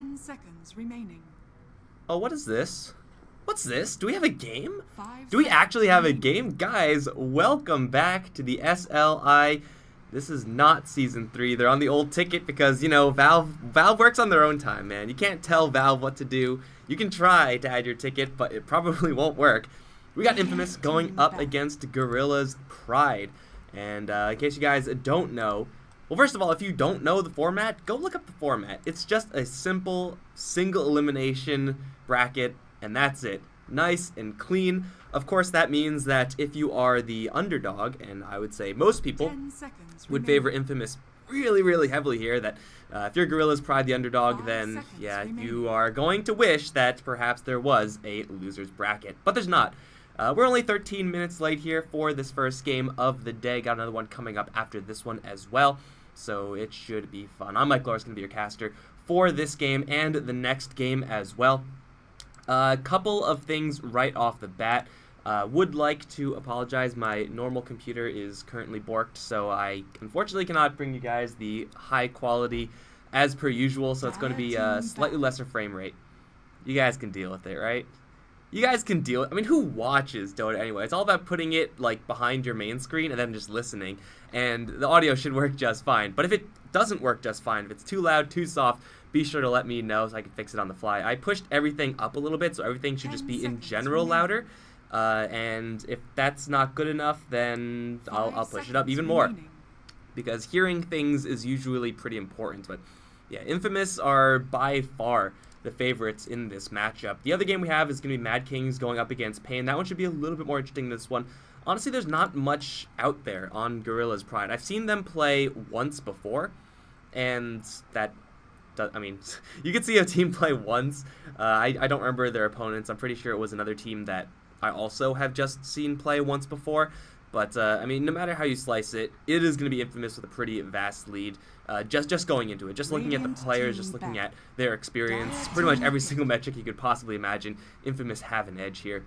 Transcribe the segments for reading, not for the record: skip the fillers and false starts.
10 seconds remaining. Oh, what is this? What's this? Do we have a game? 5 Do we seconds actually have a remaining. game? Guys, welcome back to the SLI. This is not Season 3. They're on the old ticket because, you know, Valve works on their own time, man. You can't tell Valve what to do. You can try to add your ticket, but it probably won't work. We got Infamous going up against Gorillaz-Pride. And in case you guys don't know, well, first of all, if you don't know the format, go look up the format. It's just a simple single elimination bracket, and that's it. Nice and clean. Of course, that means that if you are the underdog, and I would say most people 10 seconds would remaining. favor Infamous really heavily here, that if you're Gorillaz-Pride the underdog, 5 then seconds yeah, remaining. you are going to wish that perhaps there was a loser's bracket. But there's not. We're only 13 minutes late here for this first game of the day. Got another one coming up after this one as well, so it should be fun. I'm Mike Lawrence, going to be your caster for this game and the next game as well. A couple of things right off the bat. Would like to apologize. My normal computer is currently borked, so I unfortunately cannot bring you guys the high quality as per usual, so it's going to be a slightly lesser frame rate. You guys can deal with it, right? You guys can deal with it. I mean, who watches Dota anyway? It's all about putting it like behind your main screen and then just listening, and the audio should work just fine. But if it doesn't work just fine, if it's too loud, too soft, be sure to let me know so I can fix it on the fly. I pushed everything up a little bit, so everything should just be in general louder. And if that's not good enough, then I'll push it up even more, because hearing things is usually pretty important. But yeah, Infamous are by far the favorites in this matchup. The other game we have is going to be Mad Kings going up against Pain. That one should be a little bit more interesting than this one. Honestly, there's not much out there on Gorillaz-Pride. I've seen them play once before, and that, I mean, you could see a team play once. I don't remember their opponents. I'm pretty sure it was another team that I also have just seen play once before. But, I mean, no matter how you slice it, it is going to be Infamous with a pretty vast lead. Just going into it, just looking at the players, just looking at their experience, pretty much every single metric you could possibly imagine, Infamous have an edge here.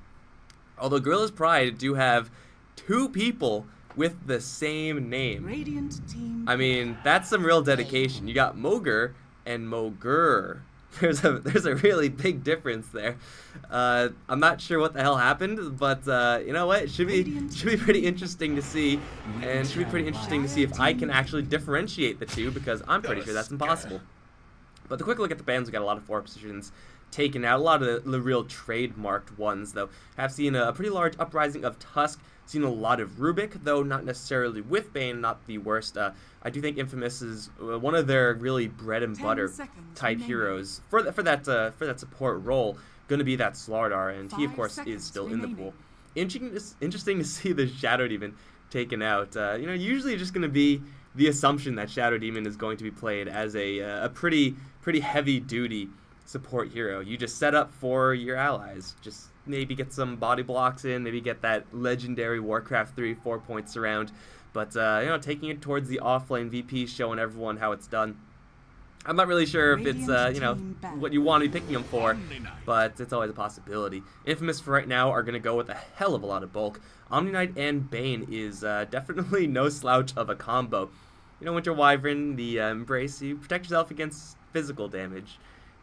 Although Gorillaz-Pride do have two people with the same name. Radiant team. I mean, that's some real dedication. You got Moger and Moger. There's a really big difference there. I'm not sure what the hell happened, but you know what? It should be pretty interesting to see, and should be pretty interesting to see if I can actually differentiate the two, because I'm pretty sure that's impossible. But the quick look at the bands, we got a lot of 4 positions taken out. A lot of the real trademarked ones, though, have seen a pretty large uprising of Tusk. Seen a lot of Rubik, though not necessarily with Bane, not the worst. I do think Infamous is one of their really bread and butter type heroes for that support role. Going to be that StarLadder, and he of course is still in the pool. Interesting to see the Shadow Demon taken out. You know, usually just going to be the assumption that Shadow Demon is going to be played as a pretty heavy duty support hero. You just set up for your allies. Just maybe get some body blocks in, maybe get that legendary Warcraft 3-4 points around. But, you know, taking it towards the offlane VP, showing everyone how it's done. I'm not really sure if it's, you know, what you want to be picking them for, but it's always a possibility. Infamous for right now are going to go with a hell of a lot of bulk. Omni Knight and Bane is definitely no slouch of a combo. You know, Winter Wyvern, the Embrace, you protect yourself against physical damage.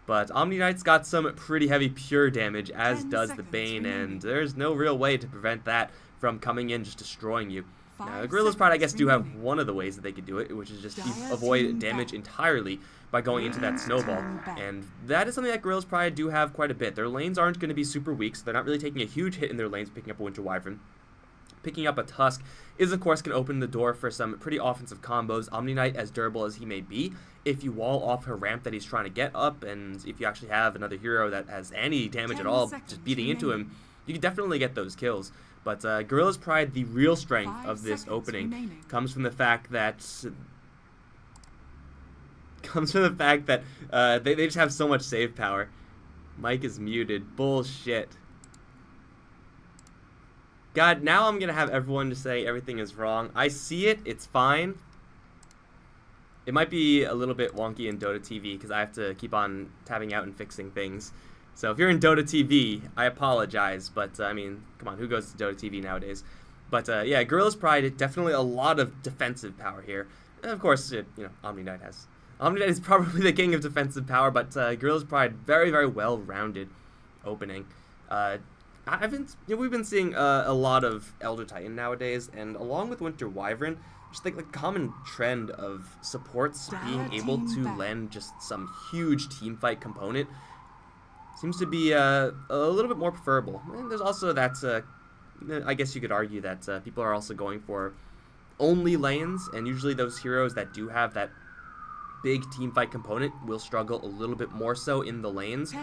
But Omni Knight's got some pretty heavy pure damage, as does the Bane, and there's no real way to prevent that from coming in just destroying you. Now, Gorillaz-Pride, I guess, do have one of the ways that they could do it, which is just avoid damage entirely by going into that snowball. And that is something that Gorillaz-Pride do have quite a bit. Their lanes aren't going to be super weak, so they're not really taking a huge hit in their lanes picking up a Winter Wyvern. Picking up a Tusk is, of course, going to open the door for some pretty offensive combos. Omni Knight, as durable as he may be, if you wall off her ramp that he's trying to get up, and if you actually have another hero that has any damage at all, just beating into him, you can definitely get those kills. But Gorillaz-Pride, the real strength of this opening comes from the fact that they just have so much save power. Mike is muted. Bullshit. God, now I'm going to have everyone to say everything is wrong. I see it. It's fine. It might be a little bit wonky in Dota TV because I have to keep on tabbing out and fixing things. So if you're in Dota TV, I apologize. But, I mean, come on, who goes to Dota TV nowadays? But, yeah, Gorillaz-Pride, definitely a lot of defensive power here. And, of course, Omni Knight has Omni-Knight is probably the king of defensive power, but Gorillaz-Pride, very, very well-rounded opening. We've been seeing a lot of Elder Titan nowadays, and along with Winter Wyvern, just like the common trend of supports being able to lend just some huge team fight component seems to be a little bit more preferable. And there's also that, I guess you could argue that people are also going for only lanes, and usually those heroes that do have that big team fight component will struggle a little bit more so in the lanes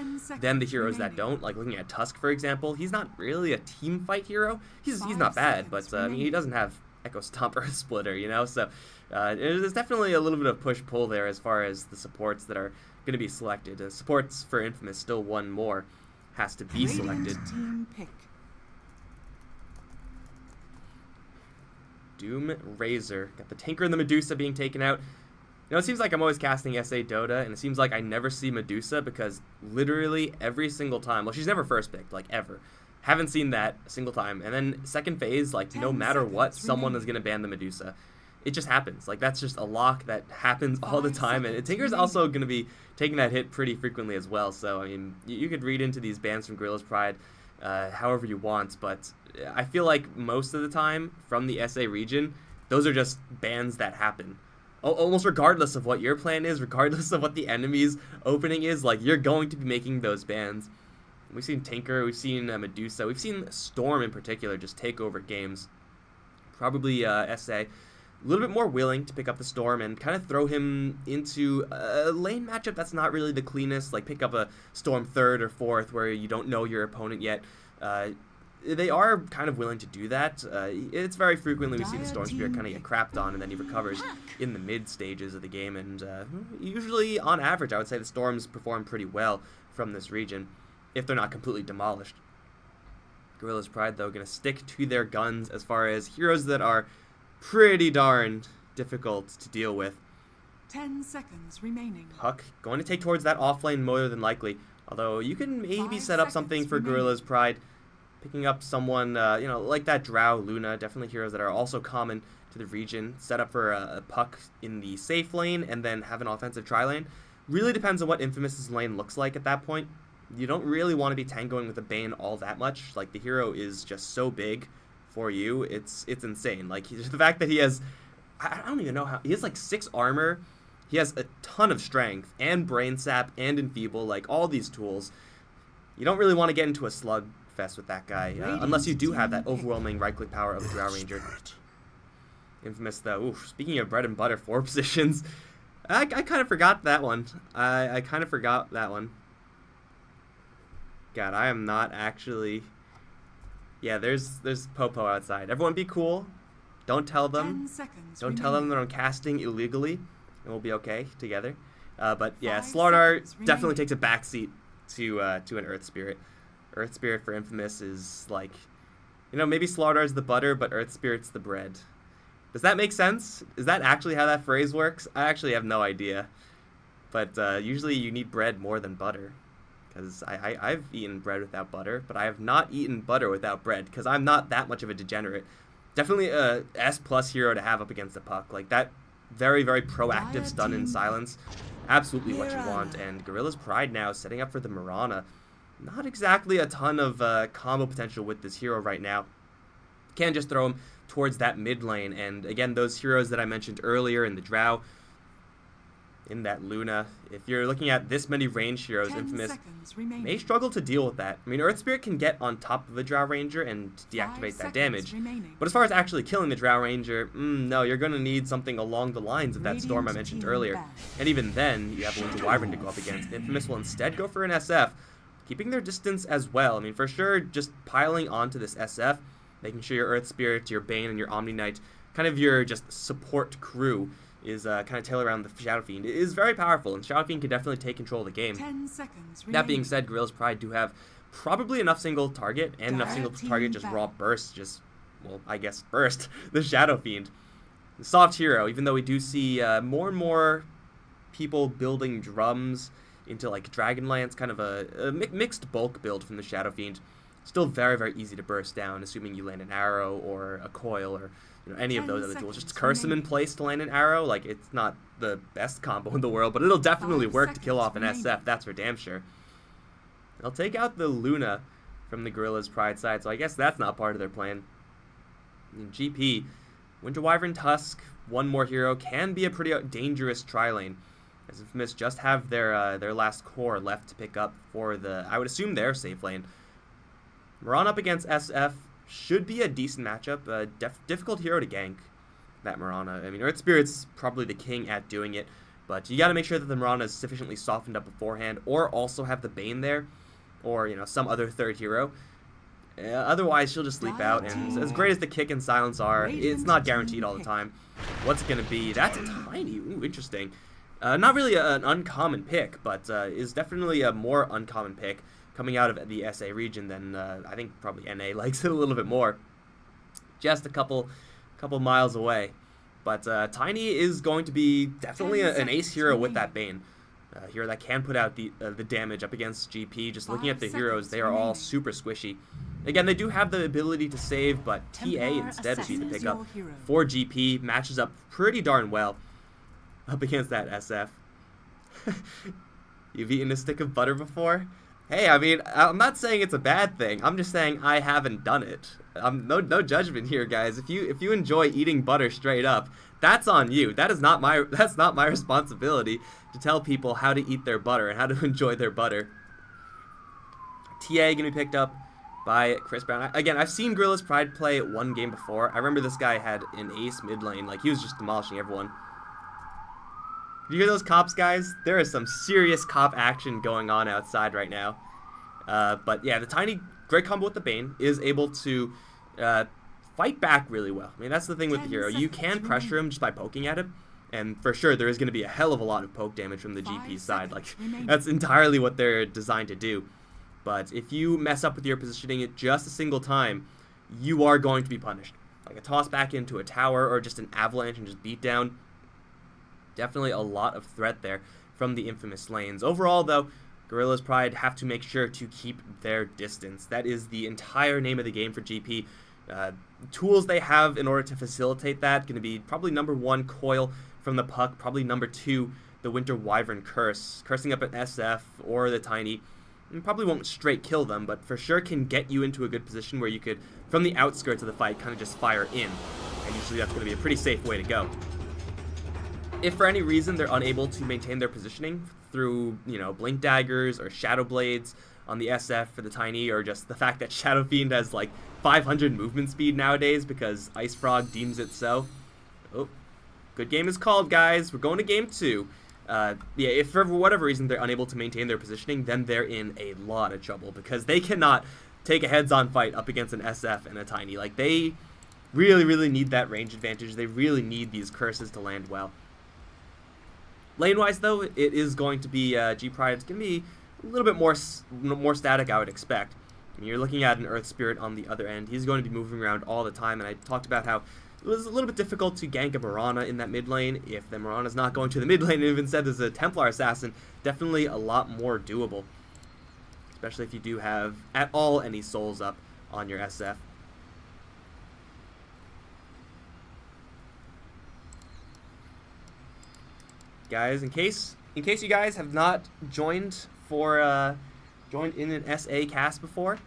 than the heroes that don't. Like looking at Tusk, for example, he's not really a team fight hero. He's not bad, but I mean, he doesn't have Echo Stomp or Splitter, you know. So there's definitely a little bit of push-pull there as far as the supports that are going to be selected. Supports for Infamous, still one more has to be selected. Team pick. Doom Razor, got the Tinker and the Medusa being taken out. You know, it seems like I'm always casting SA Dota, and it seems like I never see Medusa because literally every single time, well, she's never first picked, like, ever. Haven't seen that a single time. And then second phase, like, no matter what, someone is going to ban the Medusa. It just happens. Like, that's just a lock that happens all the time, and Tinker's also going to be taking that hit pretty frequently as well. So, I mean, you could read into these bans from Gorillaz-Pride however you want, but I feel like most of the time from the SA region, those are just bans that happen. Almost regardless of what your plan is, regardless of what the enemy's opening is, like, you're going to be making those bans. We've seen Tinker, we've seen Medusa, we've seen Storm in particular just take over games. Probably SA, a little bit more willing to pick up the Storm and kind of throw him into a lane matchup that's not really the cleanest, like pick up a Storm 3rd or 4th where you don't know your opponent yet. They are kind of willing to do that. It's very frequently we see the Storm Spirit kind of get crapped on and then he recovers in the mid stages of the game, and usually on average I would say the Storms perform pretty well from this region if they're not completely demolished. Gorillaz-Pride though going to stick to their guns as far as heroes that are pretty darn difficult to deal with. 10 seconds remaining. Puck going to take towards that offlane more than likely, although you can maybe set up something for Gorillaz-Pride. Picking up someone, you know, like that Drow, Luna, definitely heroes that are also common to the region. Set up for a Puck in the safe lane and then have an offensive tri-lane. Really depends on what Infamous's lane looks like at that point. You don't really want to be tangoing with a Bane all that much. Like, the hero is just so big for you. It's insane. Like, the fact that he has, I don't even know how, he has like 6 armor. He has a ton of strength and Brain Sap and Enfeeble, like all these tools. You don't really want to get into a slug fest with that guy, unless you do have that overwhelming right-click power of a Drow Ranger. Infamous, though. Oof, speaking of bread and butter 4 positions, I kind of forgot that one. I kind of forgot that one. God, I am not actually... Yeah, there's Popo outside. Everyone be cool. Don't tell them. 10 seconds Don't tell them that I'm casting illegally, and we'll be okay together. But yeah, 5 StarLadder seconds definitely remaining. takes a backseat to an Earth Spirit. Earth Spirit for Infamous is like, you know, maybe StarLadder's the butter, but Earth Spirit's the bread. Does that make sense? Is that actually how that phrase works? I actually have no idea. But usually you need bread more than butter. Because I've eaten bread without butter, but I have not eaten butter without bread, because I'm not that much of a degenerate. Definitely a S+ hero to have up against the Puck. Like, that very, very proactive stun in silence. Absolutely what you want. And Gorillaz-Pride now setting up for the Mirana. Not exactly a ton of combo potential with this hero right now. Can just throw him towards that mid lane. And again, those heroes that I mentioned earlier in the Drow, in that Luna, if you're looking at this many range heroes, 10 Infamous seconds remaining. may struggle to deal with that. I mean, Earth Spirit can get on top of a Drow Ranger and 5 deactivate that seconds damage. remaining. But as far as actually killing the Drow Ranger, no, you're going to need something along the lines of that Storm I Radiant mentioned team earlier. back. And even then, you have Winter Wyvern to go up against. Infamous will instead go for an SF, keeping their distance as well. I mean, for sure, just piling onto this SF, making sure your Earth Spirit, your Bane, and your Omni-Knight, kind of your just support crew, is kind of tailored around the Shadow Fiend. It is very powerful, and Shadow Fiend can definitely take control of the game. 10 seconds remaining. That being said, Gorillaz-Pride do have probably enough single target and enough single Team target just back. raw burst, just, well, I guess burst the Shadow Fiend. The soft hero, even though we do see more and more people building drums into like Dragonlance, kind of a mixed bulk build from the Shadow Fiend. Still very, very easy to burst down, assuming you land an arrow or a coil or any of 10 those other tools. Just seconds curse them in remaining. place to land an arrow. Like, it's not the best combo in the world, but it'll definitely 5 work to kill seconds off an remaining. SF. That's for damn sure. They'll take out the Luna from the Gorillaz-Pride side, so I guess that's not part of their plan. In GP, Winter Wyvern Tusk, one more hero, can be a pretty dangerous tri-lane, as Infamous just have their last core left to pick up for the, I would assume, their safe lane. Miran up against SF should be a decent matchup. Difficult hero to gank, that Mirana. I mean, Earth Spirit's probably the king at doing it, but you got to make sure that the Mirana is sufficiently softened up beforehand, or also have the Bane there, or some other third hero. Otherwise, she'll just sleep out, and as great as the kick and silence are, it's not guaranteed all the time. What's it going to be? That's a tiny, ooh, interesting. Not really an uncommon pick, but is definitely a more uncommon pick coming out of the SA region than I think probably NA likes it a little bit more. Just a couple miles away. But Tiny is going to be definitely an ace hero with that Bane. Hero that can put out the damage up against GP. Just looking at the heroes, they are all super squishy. Again, they do have the ability to save, but TA instead would be the pickup for GP. Matches up pretty darn well up against that SF. You've eaten a stick of butter before? Hey, I mean, I'm not saying it's a bad thing. I'm just saying I haven't done it. No judgment here, guys. If you enjoy eating butter straight up, that's on you. That's not my responsibility to tell people how to eat their butter and how to enjoy their butter. TA gonna be picked up by Chris Brown. Again, I've seen Gorillaz-Pride play one game before. I remember this guy had an ace mid lane. Like, he was just demolishing everyone. Do you hear those cops, guys? There is some serious cop action going on outside right now. But yeah, the Tiny, great combo with the Bane, is able to fight back really well. I mean, that's the thing with the hero. You can pressure him just by poking at him. And for sure, there is going to be a hell of a lot of poke damage from the GP side. Like, that's entirely what they're designed to do. But if you mess up with your positioning at just a single time, you are going to be punished. Like a toss back into a tower or just an avalanche and just beat down. Definitely a lot of threat there from the Infamous lanes. Overall, though, Gorillaz-Pride have to make sure to keep their distance. That is the entire name of the game for GP. Tools they have in order to facilitate that going to be probably number 1, Coil from the Puck. Probably number 2, the Winter Wyvern Curse. Cursing up an SF or the Tiny. And probably won't straight kill them, but for sure can get you into a good position where you could, from the outskirts of the fight, kind of just fire in. And usually that's going to be a pretty safe way to go. If for any reason they're unable to maintain their positioning through, Blink Daggers or Shadow Blades on the SF for the Tiny, or just the fact that Shadow Fiend has like 500 movement speed nowadays because Ice Frog deems it so. Oh, good game is called, guys. We're going to game 2. Yeah, if for whatever reason they're unable to maintain their positioning, then they're in a lot of trouble because they cannot take a heads-on fight up against an SF and a Tiny. Like, they really, really need that range advantage. They really need these curses to land well. Lane-wise, though, it is going to be G-Pride. It's going to be a little bit more static, I would expect. I mean, you're looking at an Earth Spirit on the other end. He's going to be moving around all the time, and I talked about how it was a little bit difficult to gank a Mirana in that mid lane. If the Mirana's not going to the mid lane and instead there's a Templar Assassin, definitely a lot more doable. Especially if you do have, at all, any souls up on your SF. Guys, in case you guys have not joined in an SA cast before,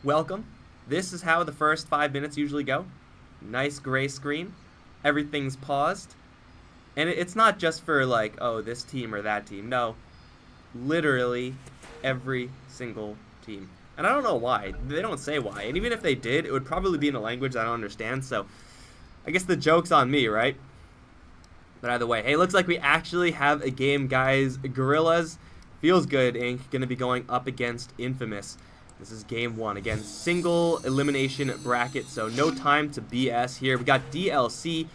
welcome. This is how the first 5 minutes usually go. Nice gray screen, everything's paused, and it's not just for like, oh, this team or that team. No, literally every single team. And I don't know why. They don't say why. And even if they did, it would probably be in a language I don't understand. So I guess the joke's on me, right? But either way, hey, looks like we actually have a game, guys. Gorillaz, feels good, Inc. Going to be going up against Infamous. This is game 1. Again, single elimination bracket, so no time to BS here. We got DLC.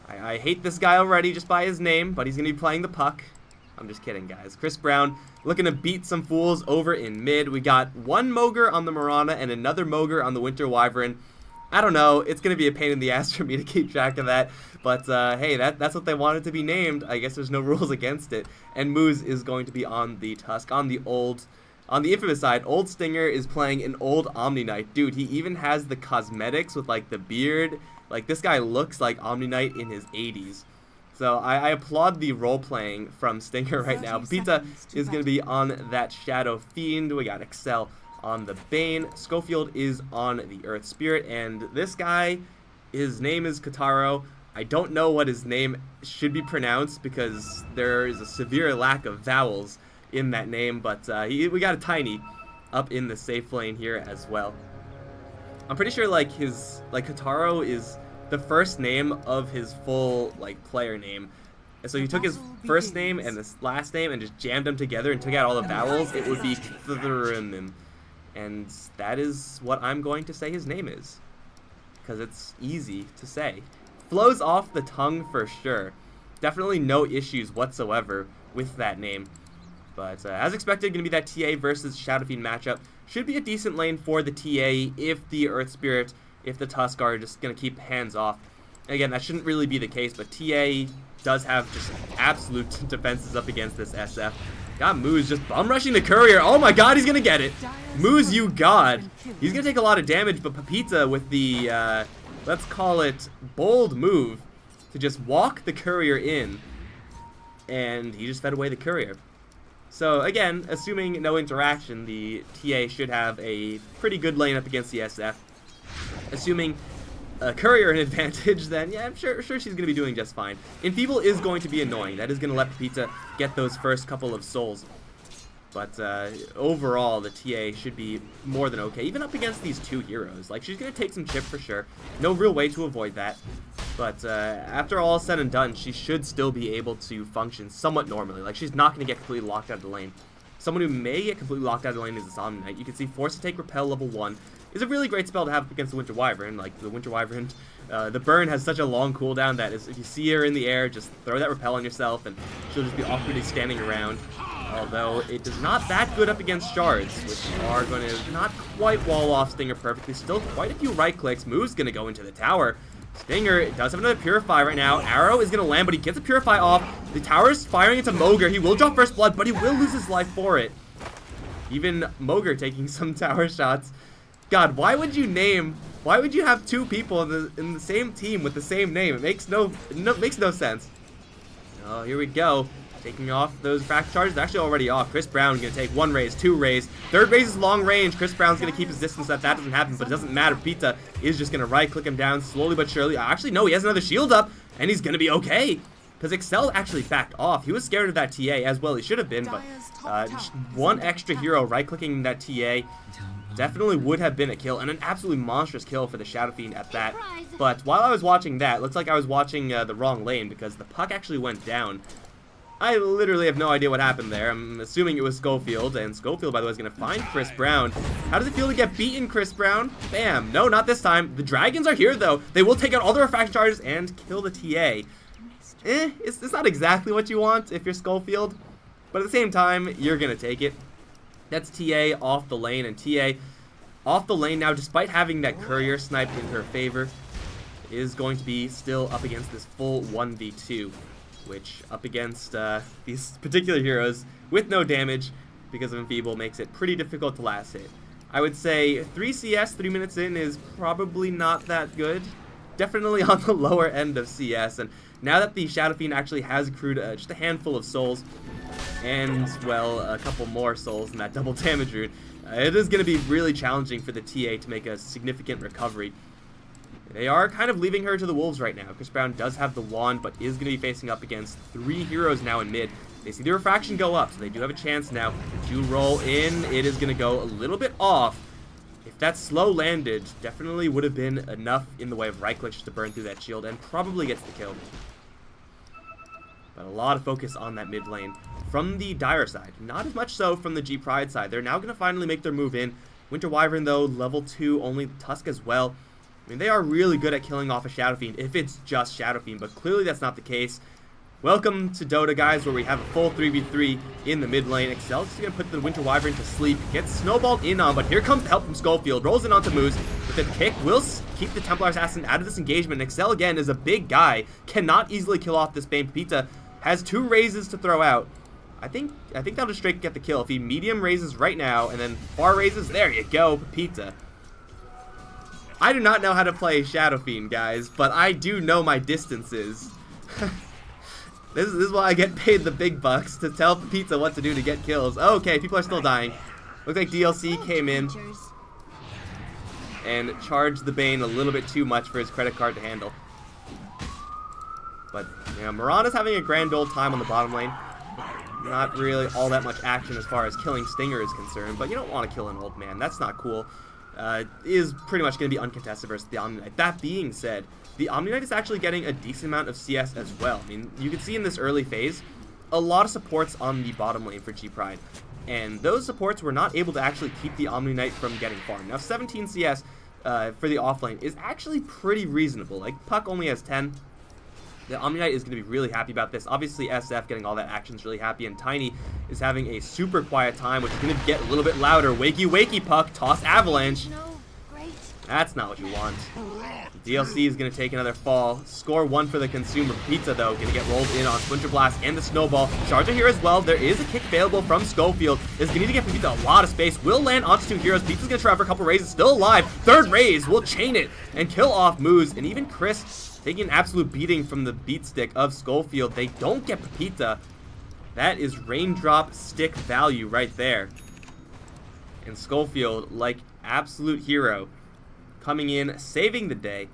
I hate this guy already just by his name, but he's going to be playing the Puck. I'm just kidding, guys. Chris Brown looking to beat some fools over in mid. We got one Moger on the Mirana and another Moger on the Winter Wyvern. I don't know. It's going to be a pain in the ass for me to keep track of that. But, hey, that's what they wanted to be named. I guess there's no rules against it. And Moose is going to be on the Tusk, on the old On the Infamous side, old Stinger is playing an old Omni Knight. Dude, he even has the cosmetics with like the beard. Like, this guy looks like Omni Knight in his 80s. So I applaud the role playing from Stinger right now. Pizza is going to be on that Shadow Fiend. We got Excel on the Bane. Schofield is on the Earth Spirit. And this guy, his name is Kotaro. I don't know what his name should be pronounced because there is a severe lack of vowels in that name. But we got a Tiny up in the safe lane here as well. I'm pretty sure like Kotaro is the first name of his full like player name. And so he took his first name and his last name and just jammed them together and took out all the vowels. It would be Kthrim. And that is what I'm going to say his name is, because it's easy to say. Flows off the tongue for sure. Definitely no issues whatsoever with that name. But as expected, going to be that TA versus Shadow Fiend matchup. Should be a decent lane for the TA if the Earth Spirit, if the Tusk are just going to keep hands off. Again, that shouldn't really be the case, but TA does have just absolute defenses up against this SF. Got Moose just bum rushing the courier. Oh my god, he's going to get it. Moose, you god. He's going to take a lot of damage, but Pepita with the, let's call it, bold move to just walk the courier in. And he just fed away the courier. So again, assuming no interaction, the TA should have a pretty good lane up against the SF. Assuming a courier an advantage, then yeah, I'm sure she's going to be doing just fine. Enfeeble is going to be annoying. That is going to let Pepita get those first couple of souls. But overall, the TA should be more than okay, even up against these two heroes. Like, she's going to take some chip for sure. No real way to avoid that. But after all is said and done, she should still be able to function somewhat normally. Like, she's not going to get completely locked out of the lane. Someone who may get completely locked out of the lane is this Omni Knight. You can see Force to Take Repel level 1 is a really great spell to have against the Winter Wyvern. Like, the Winter Wyvern, the burn has such a long cooldown that if you see her in the air, just throw that Repel on yourself and she'll just be awkwardly standing around. Although it is not that good up against shards, which are going to not quite wall off Stinger perfectly. Still quite a few right clicks. Move's going to go into the tower. Stinger does have another Purify right now. Arrow is going to land, but he gets a Purify off. The tower's firing into Moger. He will drop first blood, but he will lose his life for it. Even Moger taking some tower shots. God, why would you have two people in the same team with the same name? It makes no sense. Oh, here we go. Taking off those fracture charges. They're actually already off. Chris Brown going to take one raise, two raise. Third raise is long range. Chris Brown's going to keep his distance so that doesn't happen, but it doesn't matter. Pizza is just going to right-click him down slowly but surely. Actually, no, he has another shield up, and he's going to be okay. Because Excel actually backed off. He was scared of that TA as well. He should have been, but just one extra hero right-clicking that TA definitely would have been a kill, and an absolutely monstrous kill for the Shadow Fiend at that. But while I was watching that, looks like I was watching the wrong lane because the puck actually went down. I literally have no idea what happened there. I'm assuming it was Schofield, and Schofield, by the way, is going to find Chris Brown. How does it feel to get beaten, Chris Brown? Bam. No, not this time. The Dragons are here, though. They will take out all the refraction charges and kill the TA. It's not exactly what you want if you're Schofield, but at the same time, you're going to take it. That's TA off the lane, and TA off the lane now, despite having that courier sniped in her favor, is going to be still up against this full 1v2. Which, up against these particular heroes with no damage because of Enfeeble, makes it pretty difficult to last hit. I would say 3 CS 3 minutes in is probably not that good. Definitely on the lower end of CS. And now that the Shadow Fiend actually has accrued just a handful of souls, and, well, a couple more souls in that double damage route, it is going to be really challenging for the TA to make a significant recovery. They are kind of leaving her to the wolves right now. Chris Brown does have the wand, but is going to be facing up against 3 heroes now in mid. They see the refraction go up, so they do have a chance now to roll in. It is going to go a little bit off. If that slow landed, definitely would have been enough in the way of right clicks to burn through that shield and probably gets the kill. But a lot of focus on that mid lane from the Dire side. Not as much so from the G-Pride side. They're now going to finally make their move in. Winter Wyvern, though, level 2, only Tusk as well. I mean, they are really good at killing off a Shadow Fiend if it's just Shadow Fiend, but clearly that's not the case. Welcome to Dota, guys, where we have a full 3v3 in the mid lane. Excel's just going to put the Winter Wyvern to sleep. Gets snowballed in on, but here comes the help from Schofield. Rolls in onto Moose with a kick. Will keep the Templar Assassin out of this engagement. Excel, again, is a big guy. Cannot easily kill off this Bane. Pepita has 2 raises to throw out. I think that'll just straight get the kill. If he medium raises right now and then far raises, there you go, Pepita. I do not know how to play Shadow Fiend, guys, but I do know my distances. This is why I get paid the big bucks, to tell Pepita what to do to get kills. Okay, people are still dying. Looks like DLC came in and charged the Bane a little bit too much for his credit card to handle. But, you know, Mirana's having a grand old time on the bottom lane. Not really all that much action as far as killing Stinger is concerned, but you don't want to kill an old man. That's not cool. Is pretty much going to be uncontested versus the Omni Knight. That being said, the Omni Knight is actually getting a decent amount of CS as well. I mean, you can see in this early phase, a lot of supports on the bottom lane for G-Pride. And those supports were not able to actually keep the Omni Knight from getting farmed. Now, 17 CS for the offlane is actually pretty reasonable. Like, Puck only has 10. The Omni Knight is going to be really happy about this. Obviously, SF getting all that action is really happy, and Tiny is having a super quiet time, which is going to get a little bit louder. Wakey, wakey, Puck, toss Avalanche. That's not what you want. DLC is going to take another fall. Score 1 for the Consumer. Pizza, though, going to get rolled in on Splinter Blast and the Snowball. Charger here as well. There is a kick available from Schofield. Is going to need to get Pizza a lot of space. Will land onto 2 heroes. Pizza's going to try for a couple raises. Still alive. Third raise will chain it and kill off Moose. And even Chris taking an absolute beating from the beat stick of Schofield. They don't get Pepita. That is raindrop stick value right there. And Schofield, like absolute hero, coming in, saving the day.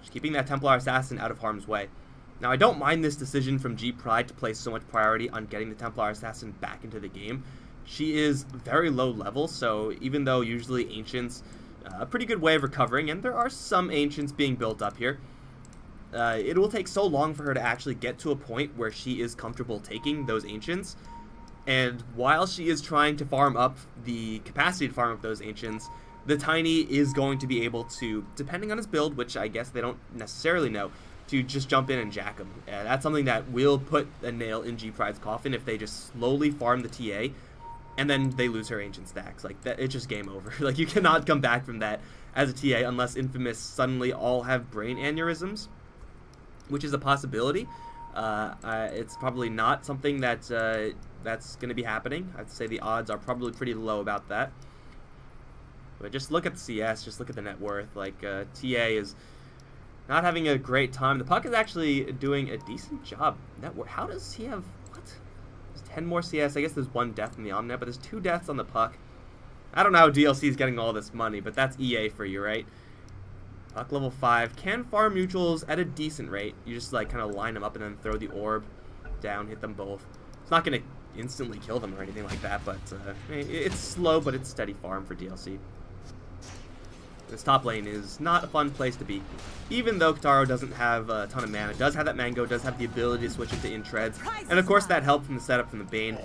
Just keeping that Templar Assassin out of harm's way. Now, I don't mind this decision from G-Pride to place so much priority on getting the Templar Assassin back into the game. She is very low level, so even though usually Ancients a pretty good way of recovering, and there are some Ancients being built up here, it will take so long for her to actually get to a point where she is comfortable taking those Ancients. And while she is trying to farm up the capacity to farm up those Ancients, the Tiny is going to be able to, depending on his build, which I guess they don't necessarily know, to just jump in and jack him. That's something that will put a nail in G-Pride's coffin if they just slowly farm the TA. And then they lose her ancient stacks. Like, that, it's just game over. Like, you cannot come back from that as a TA unless Infamous suddenly all have brain aneurysms, which is a possibility. It's probably not something that that's going to be happening. I'd say the odds are probably pretty low about that. But just look at the CS, just look at the net worth. Like, TA is not having a great time. The Puck is actually doing a decent job. Net worth. How does he have... 10 more CS. I guess there's 1 death in the Omnet, but there's 2 deaths on the Puck. I don't know how DLC is getting all this money, but that's EA for you, right? Puck level 5. Can farm neutrals at a decent rate. You just, like, kind of line them up and then throw the orb down, hit them both. It's not going to instantly kill them or anything like that, but it's slow, but it's steady farm for DLC. This top lane is not a fun place to be. Even though Kitaro doesn't have a ton of mana, does have that Mango, does have the ability to switch into in-treads, and of course that help from the setup from the Bane.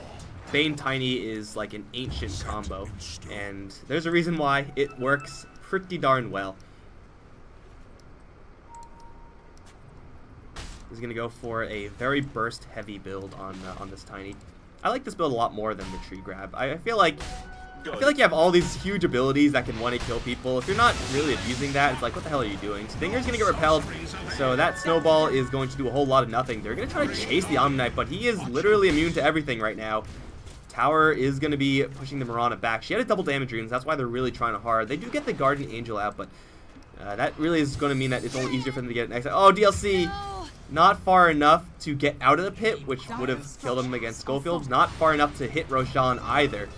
Bane Tiny is like an ancient combo, and there's a reason why it works pretty darn well. He's going to go for a very burst-heavy build on this Tiny. I like this build a lot more than the tree grab. I feel like you have all these huge abilities that can one-hit kill people. If you're not really abusing that, it's like, what the hell are you doing? Stinger's going to get repelled, so that Snowball is going to do a whole lot of nothing. They're going to try to chase the Omni Knight, but he is literally immune to everything right now. Tower is going to be pushing the Mirana back. She had a double damage runes, that's why they're really trying hard. They do get the Guardian Angel out, but that really is going to mean that it's only easier for them to get an exit. Oh, DLC! Not far enough to get out of the pit, which would have killed him against Schofield. Not far enough to hit Roshan either.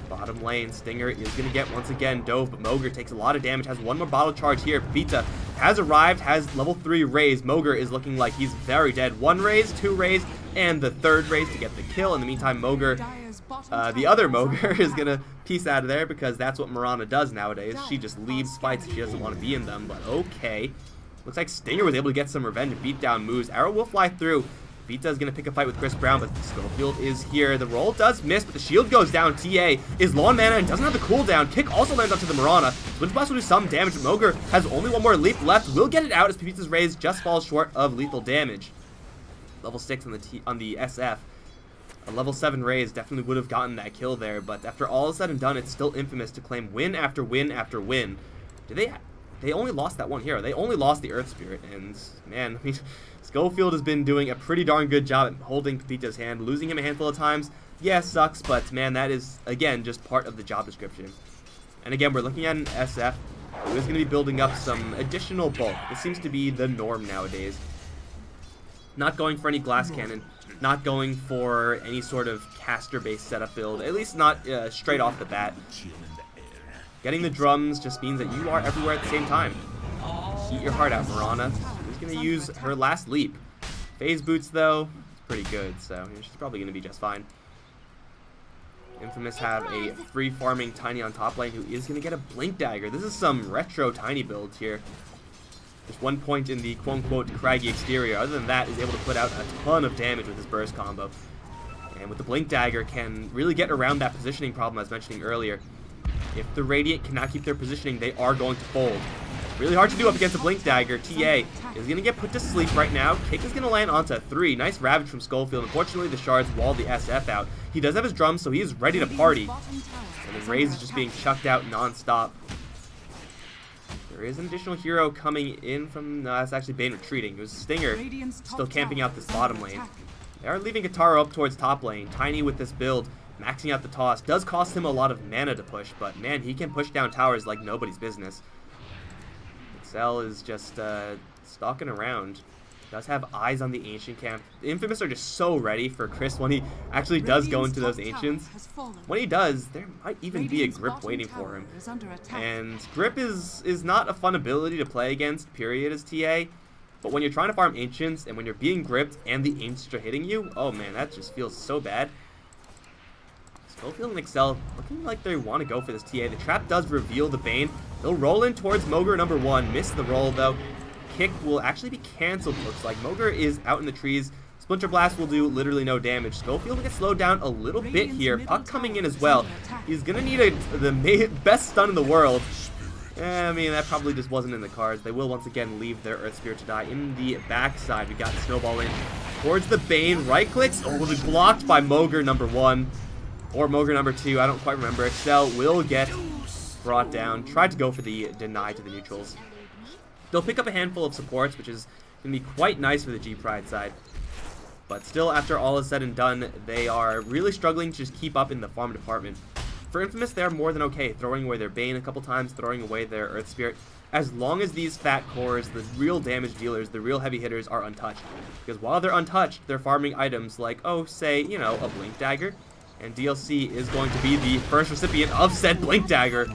Bottom lane, Stinger is going to get, once again, dove, but Moger takes a lot of damage, has 1 more bottle charge here. Pizza has arrived, has level 3 raise. Moger is looking like he's very dead. 1 raise, 2 raise, and the 3rd raise to get the kill. In the meantime, Moger, the other Moger, is going to piece out of there because that's what Mirana does nowadays. She just leaves fights if she doesn't want to be in them, but okay. Looks like Stinger was able to get some revenge and beat down Moose. Arrow will fly through. Vita is going to pick a fight with Chris Brown, but Schofield is here. The roll does miss, but the shield goes down. TA is low on mana and doesn't have the cooldown. Kick also lands onto the Mirana. Switch Blast will do some damage. Moger has only 1 more leap left. Will get it out as Pepita's raise just falls short of lethal damage. Level 6 on the SF. A level 7 raise definitely would have gotten that kill there, but after all is said and done, it's still Infamous to claim win after win after win. Do they they only lost that one hero. They only lost the Earth Spirit, and man, I mean, Schofield has been doing a pretty darn good job at holding Capito's hand. Losing him a handful of times, yeah, sucks, but man, that is, again, just part of the job description. And again, we're looking at an SF who is going to be building up some additional bulk. This seems to be the norm nowadays. Not going for any glass cannon, not going for any sort of caster-based setup build, at least not straight off the bat. Getting the drums just means that you are everywhere at the same time. Eat your heart out, Mirana. She's going to use her last leap. Phase boots, though, it's pretty good, so she's probably going to be just fine. Infamous have a free farming Tiny on top lane who is going to get a Blink Dagger. This is some retro Tiny builds here. Just 1 point in the quote-unquote craggy exterior. Other than that, is able to put out a ton of damage with his burst combo. And with the Blink Dagger, can really get around that positioning problem I was mentioning earlier. If the Radiant cannot keep their positioning, they are going to fold. It's really hard to do up against a Blink Dagger. TA is going to get put to sleep right now. Kick is going to land onto 3. Nice Ravage from Schofield. Unfortunately, the shards wall the SF out. He does have his drums, so he is ready to party. And then Raze is just being chucked out non-stop. There is an additional hero coming in from... No, that's actually Bane retreating. It was Stinger still camping out this bottom lane. They are leaving Katara up towards top lane. Tiny with this build, maxing out the toss. Does cost him a lot of mana to push, but man, he can push down towers like nobody's business. Excel is just stalking around. Does have eyes on the Ancient camp. The Infamous are just so ready for Chris when he actually does go into those Ancients. When he does, there might even be a Grip waiting for him. And Grip is not a fun ability to play against, period, as TA. But when you're trying to farm Ancients, and when you're being gripped, and the Ancients are hitting you, oh man, that just feels so bad. Schofield and Excel looking like they want to go for this TA. The trap does reveal the Bane. They'll roll in towards Moger number 1. Miss the roll, though. Kick will actually be cancelled, looks like. Moger is out in the trees. Splinter Blast will do literally no damage. Schofield will get slowed down a little bit here. Puck coming in as well. He's going to need the best stun in the world. I mean, that probably just wasn't in the cards. They will once again leave their Earth Spirit to die. In the backside, we got Snowball in towards the Bane. Right clicks. Oh, will be blocked by Moger number 1. Or Moger number 2. I don't quite remember. Excel will get brought down. Tried to go for the deny to the neutrals. They'll pick up a handful of supports, which is going to be quite nice for the G-Pride side. But still, after all is said and done, they are really struggling to just keep up in the farm department. For Infamous, they are more than okay, throwing away their Bane a couple times, throwing away their Earth Spirit, as long as these fat cores, the real damage dealers, the real heavy hitters, are untouched. Because while they're untouched, they're farming items like, oh, say, you know, a Blink Dagger, and DLC is going to be the first recipient of said Blink Dagger.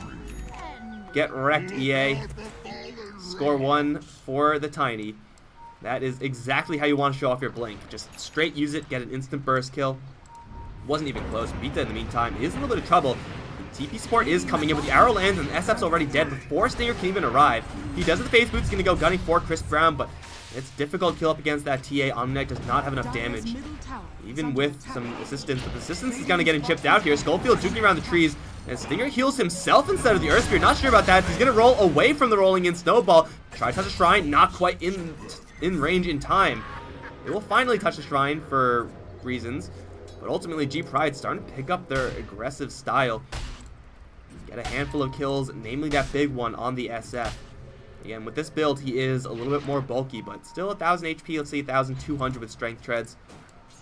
Get wrecked, EA. Score 1 for the Tiny. That is exactly how you want to show off your Blink. Just straight use it, get an instant burst kill. Wasn't even close. Vita, in the meantime, is in a little bit of trouble. TP support is coming in, but the arrow lands, and SF's already dead before Stinger can even arrive. He does have the phase boots, going to go gunning for Chris Brown, but it's difficult to kill up against that TA. Omnight does not have enough damage, even with some assistance. But the assistance is going to get chipped out here. Schofield juking around the trees, and Stinger heals himself instead of the Earth Spear. Not sure about that. He's going to roll away from the rolling in Snowball. Try to touch the shrine, not quite in range in time. They will finally touch the shrine for reasons, but ultimately G-Pride starting to pick up their aggressive style. Get a handful of kills, namely that big one on the SF. Again, with this build, he is a little bit more bulky, but still 1,000 HP, let's say 1,200 with strength treads.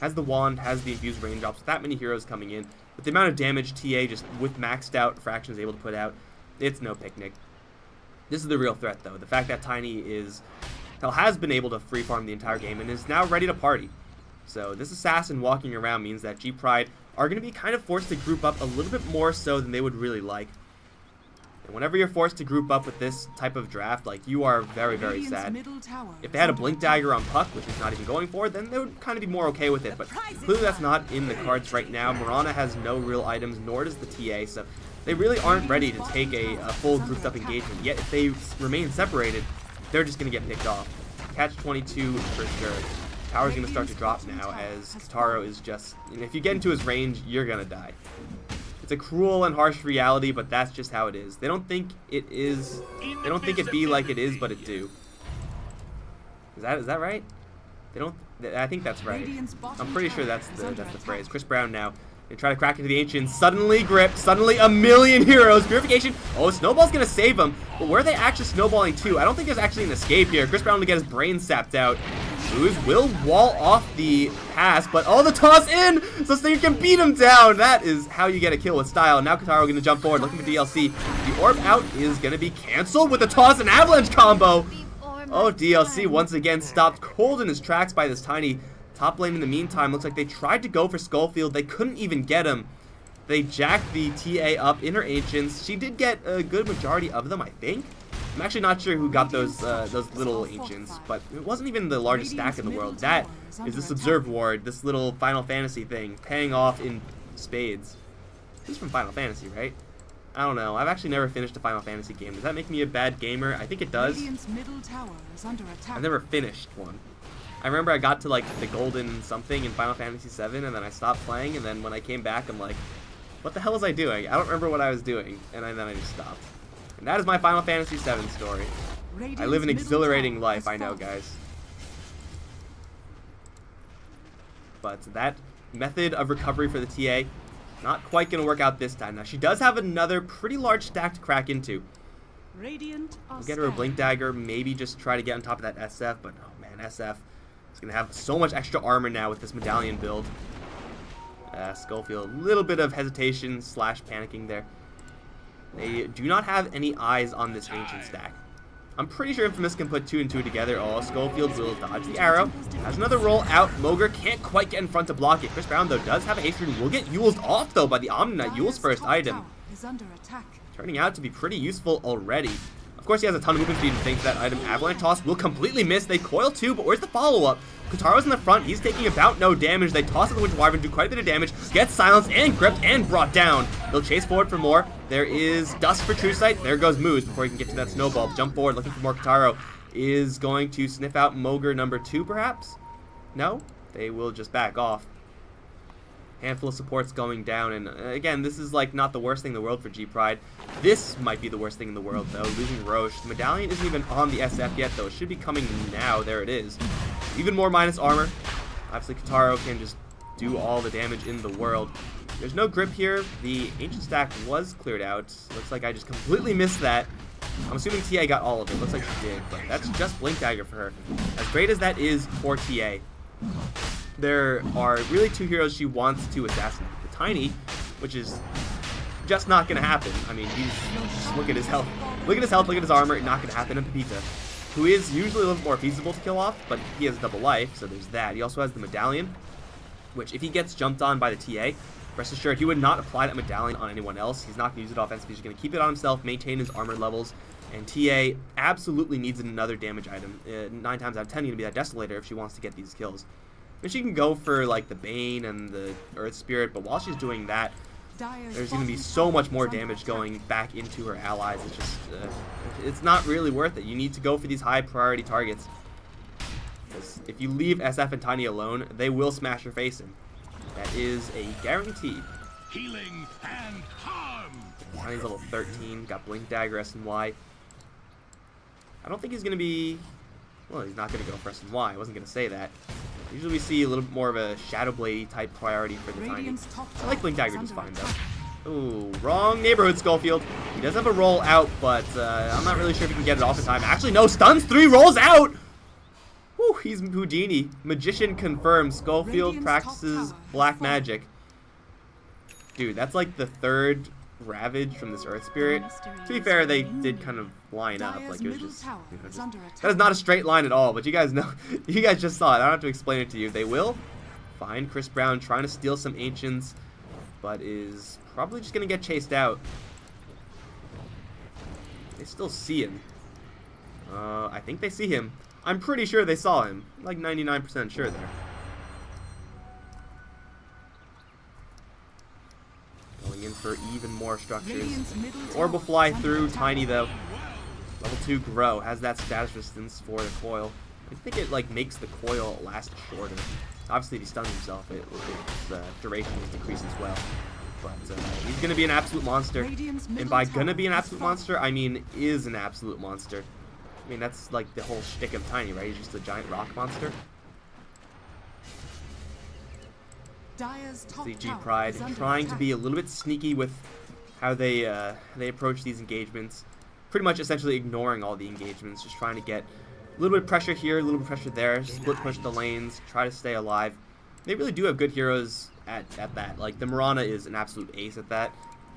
Has the wand, has the infused raindrops, with that many heroes coming in. With the amount of damage TA just with maxed out fraction is able to put out, it's no picnic. This is the real threat, though. The fact that Tiny has been able to free farm the entire game and is now ready to party. So this assassin walking around means that G-Pride are going to be kind of forced to group up a little bit more so than they would really like. And whenever you're forced to group up with this type of draft, like, you are very, very sad. If they had a Blink Dagger on Puck, which he's not even going for, then they would kind of be more okay with it. But clearly that's not in the cards right now. Mirana has no real items, nor does the TA, so they really aren't ready to take a full grouped up engagement. Yet if they remain separated, they're just going to get picked off. Catch 22 for sure. Tower's going to start to drop now, as Kataro is just, you know, if you get into his range, you're going to die. It's a cruel and harsh reality, but that's just how it is. They don't think it is, they don't think it be like it is, but it do. Is that right? They don't, I think that's right. I'm pretty sure that's the phrase. Chris Brown now and try to crack into the Ancients. Suddenly Grip, suddenly a million heroes. Purification. Oh, Snowball's going to save him. But where are they actually snowballing to? I don't think there's actually an escape here. Chris Brown to get his brain sapped out. Lose will wall off the pass, but the toss in, so Stinger can beat him down. That is how you get a kill with style. Now Kataro going to jump forward, looking for DLC. The orb out is going to be canceled with the toss and avalanche combo. Oh, DLC once again stopped cold in his tracks by this Tiny. Top lane in the meantime, looks like they tried to go for Skullfield. They couldn't even get him. They jacked the TA up in her Ancients. She did get a good majority of them, I think. I'm actually not sure who got those little Ancients, but it wasn't even the largest stack in the world. That is this Observe Ward, this little Final Fantasy thing, paying off in spades. This is from Final Fantasy, right? I don't know. I've actually never finished a Final Fantasy game. Does that make me a bad gamer? I think it does. I've never finished one. I remember I got to like the golden something in Final Fantasy VII, and then I stopped playing, and then when I came back, I'm like, what the hell was I doing? I don't remember what I was doing, and then I just stopped. And that is my Final Fantasy VII story. I live an exhilarating life, I know, guys. But that method of recovery for the TA, not quite going to work out this time. Now, she does have another pretty large stack to crack into. We'll get her a Blink Dagger, maybe just try to get on top of that SF, but oh man, SF is going to have so much extra armor now with this medallion build. Skullfield, a little bit of hesitation / panicking there. They do not have any eyes on this Ancient stack. I'm pretty sure Infamous can put 2 and 2 together. Oh, Skullfield will dodge the arrow. Has another roll out. Moger can't quite get in front to block it. Chris Brown, though, does have a haste and will get Yuled off, though, by the Omni Knight, Yule's first item. Turning out to be pretty useful already. Of course, he has a ton of movement speed and thanks to that item. Avalanche Toss will completely miss. They coil too, but where's the follow-up? Kataro's in the front. He's taking about no damage. They toss at the Witch Wyvern, do quite a bit of damage. Gets silenced and gripped and brought down. They'll chase forward for more. There is Dust for True Sight. There goes Moose before he can get to that snowball. Jump forward, looking for more. Kataro is going to sniff out Moger number 2, perhaps? No? They will just back off. Handful of supports going down, and again, this is like not the worst thing in the world for G-Pride. This might be the worst thing in the world, though, losing Roche. The medallion isn't even on the SF yet, though. It should be coming now. There it is. Even more minus armor. Obviously, Kataro can just do all the damage in the world. There's no grip here. The Ancient stack was cleared out. Looks like I just completely missed that. I'm assuming TA got all of it. Looks like she did, but that's just Blink Dagger for her. As great as that is for TA, there are really 2 heroes she wants to assassinate. The Tiny, which is just not going to happen. I mean, just look at his health. Look at his health, look at his armor. Not going to happen. And Pepita, who is usually a little more feasible to kill off, but he has double life, so there's that. He also has the medallion, which if he gets jumped on by the TA, rest assured he would not apply that medallion on anyone else. He's not going to use it offensively. He's going to keep it on himself, maintain his armor levels, and TA absolutely needs another damage item. 9 times out of 10, going to be that Desolator if she wants to get these kills. And she can go for like the Bane and the Earth Spirit, but while she's doing that, there's going to be so much more damage going back into her allies. It's just, it's not really worth it. You need to go for these high priority targets. Because if you leave SF and Tiny alone, they will smash your face in. That is a guarantee. Healing and harm. Tiny's level 13, got Blink Dagger, S&Y. I don't think he's going to be... Well, he's not going to go for S&Y. I wasn't going to say that. Usually we see a little bit more of a Shadow Blade type priority for the Tiny. I like Blink Dagger just fine, though. Ooh, wrong neighborhood, Skullfield. He does have a roll out, but I'm not really sure if he can get it off in time. Actually, no, stuns 3, rolls out! Whew, he's Houdini. Magician confirmed. Skullfield practices black magic. Dude, that's like the 3rd Ravage from this Earth Spirit. To be fair, they did kind of line up. Like, it was just, that is not a straight line at all, but you guys know. You guys just saw it. I don't have to explain it to you. They will find Chris Brown trying to steal some Ancients, but is probably just going to get chased out. They still see him. I think they see him. I'm pretty sure they saw him. Like 99% sure there. Going in for even more structures. Orb will fly through. Tiny, though. Level 2 Grow has that status resistance for the coil. I think it like makes the coil last shorter. Obviously, if he stuns himself, its duration is decreased as well. But he's going to be an absolute monster. And by going to be an absolute monster, I mean is an absolute monster. I mean, that's like the whole shtick of Tiny, right? He's just a giant rock monster. Dire's top The tower Pride is under trying to attack. be a little bit sneaky with how they approach these engagements. Pretty much essentially ignoring all the engagements, just trying to get a little bit of pressure here, a little bit of pressure there, split push the lanes, try to stay alive. They really do have good heroes at that. Like, the Mirana is an absolute ace at that.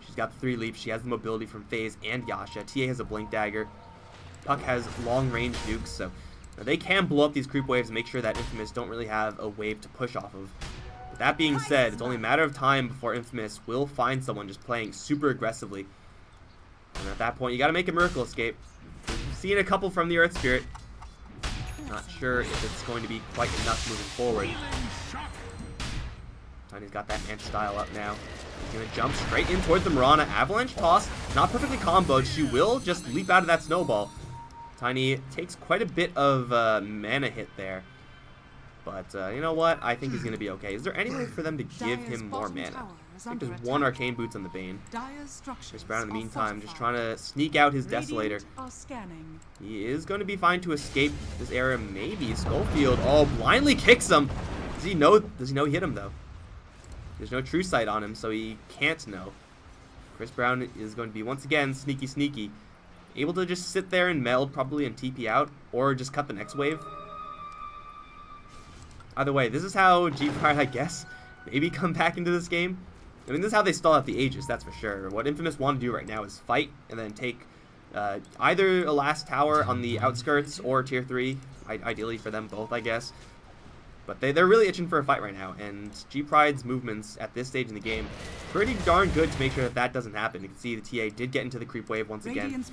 She's got the 3 leaps, she has the mobility from FaZe and Yasha. TA has a blink dagger. Puck has long range nukes, so they can blow up these creep waves and make sure that Infamous don't really have a wave to push off of. But that being said, it's only a matter of time before Infamous will find someone just playing super aggressively. And at that point, you gotta make a miracle escape. We've seen a couple from the Earth Spirit. Not sure if it's going to be quite enough moving forward. Tiny's got that Ant style up now. He's gonna jump straight in towards the Mirana. Avalanche toss, not perfectly comboed. She will just leap out of that snowball. Tiny takes quite a bit of mana hit there. But you know what? I think he's going to be okay. Is there any way for them to give him more mana? I think there's one Arcane Boots on the Bane. Chris Brown in the meantime just trying to sneak out his Desolator. He is going to be fine to escape this area. Maybe Schofield. Oh, blindly kicks him. Does he know he hit him though? There's no true sight on him, so he can't know. Chris Brown is going to be once again sneaky. Able to just sit there and meld probably and TP out, or just cut the next wave. Either way, this is how Pride, I guess, maybe come back into this game. I mean, this is how they stall out the Aegis, that's for sure. What Infamous want to do right now is fight and then take either a last tower on the outskirts or tier 3, ideally for them both, I guess. But they're really itching for a fight right now, and Pride's movements at this stage in the game pretty darn good to make sure that doesn't happen. You can see the TA did get into the creep wave once again,